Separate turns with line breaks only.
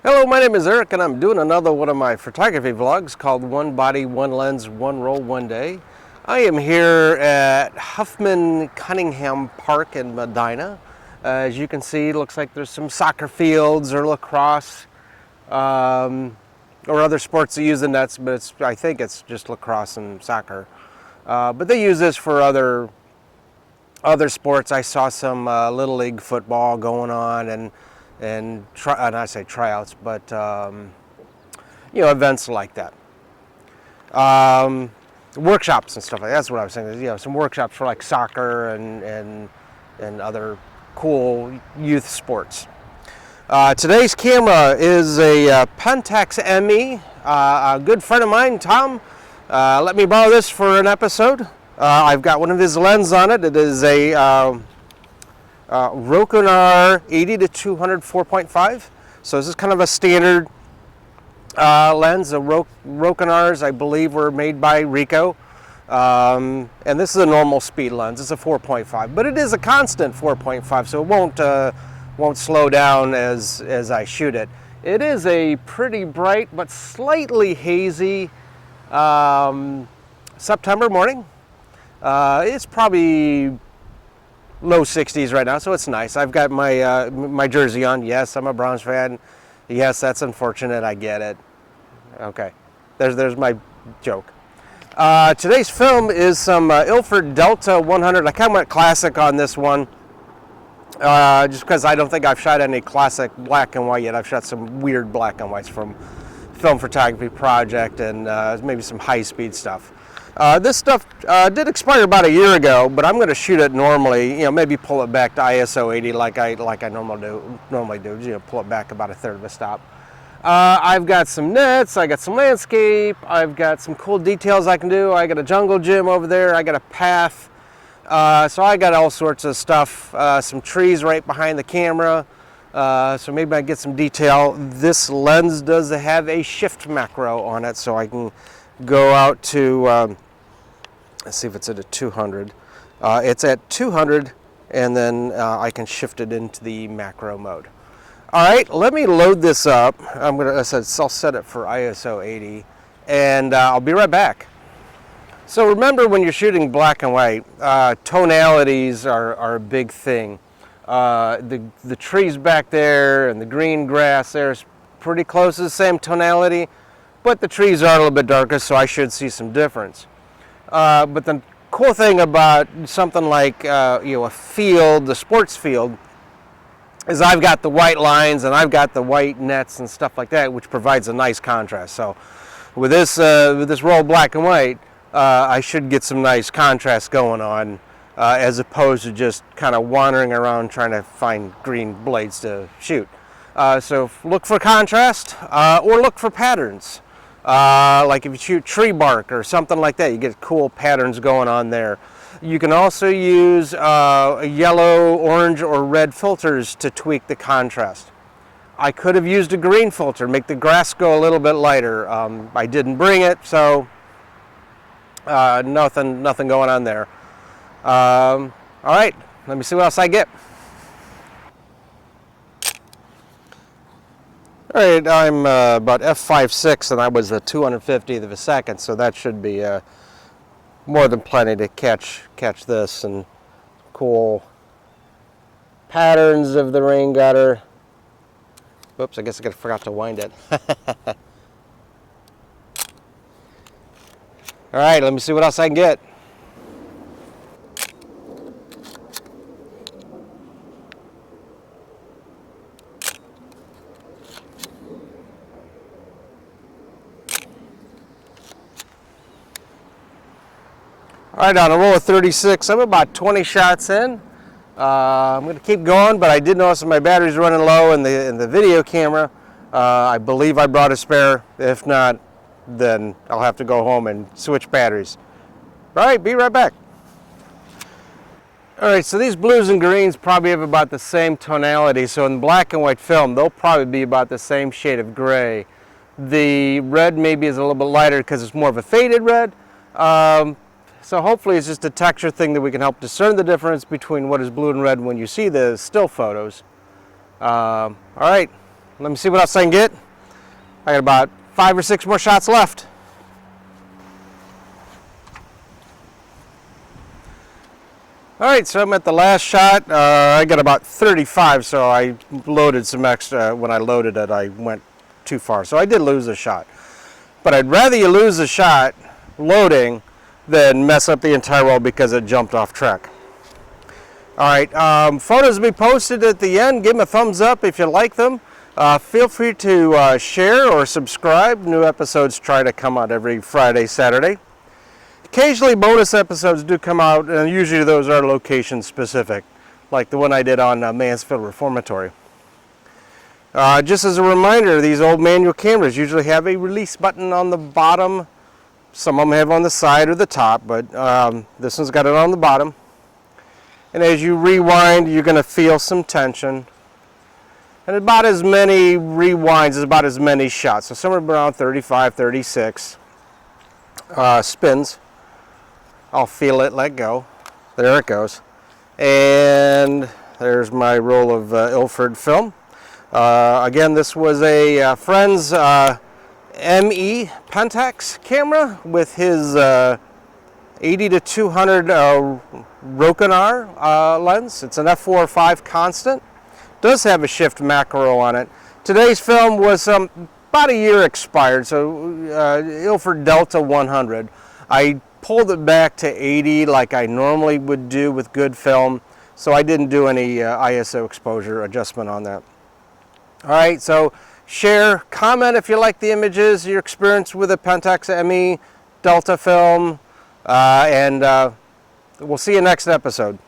Hello, my name is Eric and I'm doing another one of my photography vlogs called One Body, One Lens, One Roll, One Day. I am here at Huffman Cunningham Park in Medina. As you can see, it looks like there's some soccer fields or lacrosse or other sports that use the nets, but I think it's just lacrosse and soccer. But they use this for other sports. I saw some Little League football going on and I say tryouts, but events like that. Workshops and stuff like that. That's what I was saying. Some workshops for like soccer and other cool youth sports. Today's camera is a Pentax ME. A good friend of mine, Tom, let me borrow this for an episode. I've got one of his lenses on it. It is a Rokunar 80 to 200 4.5. So this is kind of a standard lens. The Rokunars, I believe, were made by Ricoh. And this is a normal speed lens. It's a 4.5, but it is a constant 4.5, so it won't slow down as I shoot it. It is a pretty bright but slightly hazy September morning. It's probably low 60s right now, so it's nice. I've got my my jersey on. Yes, I'm a Browns fan. Yes, that's unfortunate. I get it. Okay, there's my joke. Today's film is some Ilford Delta 100. I kind of went classic on this one, just because I don't think I've shot any classic black and white yet. I've shot some weird black and whites from Film Photography Project and maybe some high-speed stuff. This stuff did expire about a year ago, but I'm going to shoot it normally. Maybe pull it back to ISO 80 like I normally do. Pull it back about a third of a stop. I've got some nets. I got some landscape. I've got some cool details I can do. I got a jungle gym over there. I got a path. So I got all sorts of stuff. Some trees right behind the camera. So maybe I get some detail. This lens does have a shift macro on it, so I can go out to. Let's see if it's at a 200. It's at 200, and then I can shift it into the macro mode. All right, let me load this up. I'll set it for ISO 80, and I'll be right back. So remember, when you're shooting black and white, tonalities are a big thing. The trees back there and the green grass there is pretty close to the same tonality, but the trees are a little bit darker, so I should see some difference. But the cool thing about something like a field, the sports field, is I've got the white lines and I've got the white nets and stuff like that, which provides a nice contrast. So with this roll black and white, I should get some nice contrast going on, as opposed to just kind of wandering around trying to find green blades to shoot. So look for contrast or look for patterns. Like if you shoot tree bark or something like that, you get cool patterns going on there. You can also use yellow, orange, or red filters to tweak the contrast. I could have used a green filter, make the grass go a little bit lighter. I didn't bring it, so nothing going on there. All right, let me see what else I get. All right, I'm about f5.6 and I was a 250th of a second, so that should be more than plenty to catch this, and cool patterns of the rain gutter. Whoops, I guess I forgot to wind it. All right, let me see what else I can get. All right, on a roll of 36, I'm about 20 shots in. I'm going to keep going, but I did notice that my battery's running low in the video camera. I believe I brought a spare. If not, then I'll have to go home and switch batteries. All right, be right back. All right, so these blues and greens probably have about the same tonality. So in black and white film, they'll probably be about the same shade of gray. The red maybe is a little bit lighter because it's more of a faded red. So hopefully it's just a texture thing that we can help discern the difference between what is blue and red when you see the still photos. All right, Let me see what else I can get. I got about 5 or 6 more shots left. All right, so I'm at the last shot. I got about 35, so I loaded some extra. When I loaded it, I went too far, so I did lose a shot. But I'd rather you lose a shot loading than mess up the entire roll because it jumped off track. All right, photos will be posted at the end. Give them a thumbs up if you like them. Feel free to share or subscribe. New episodes try to come out every Friday, Saturday. Occasionally bonus episodes do come out, and usually those are location specific, like the one I did on Mansfield Reformatory. Just as a reminder, these old manual cameras usually have a release button on the bottom. Some of them have on the side or the top, but this one's got it on the bottom. And as you rewind, you're going to feel some tension. And about as many rewinds is about as many shots. So somewhere around 35, 36 spins. I'll feel it, let go. There it goes. And there's my roll of Ilford film. Again, this was a friend's ME Pentax camera with his 80 to 200 Rokunar lens. It's an f4.5 constant. Does have a shift macro on it. Today's film was about a year expired, so Ilford Delta 100. I pulled it back to 80 like I normally would do with good film, so I didn't do any ISO exposure adjustment on that. All right, so share, comment if you like the images, your experience with the Pentax ME Delta film, and we'll see you next episode.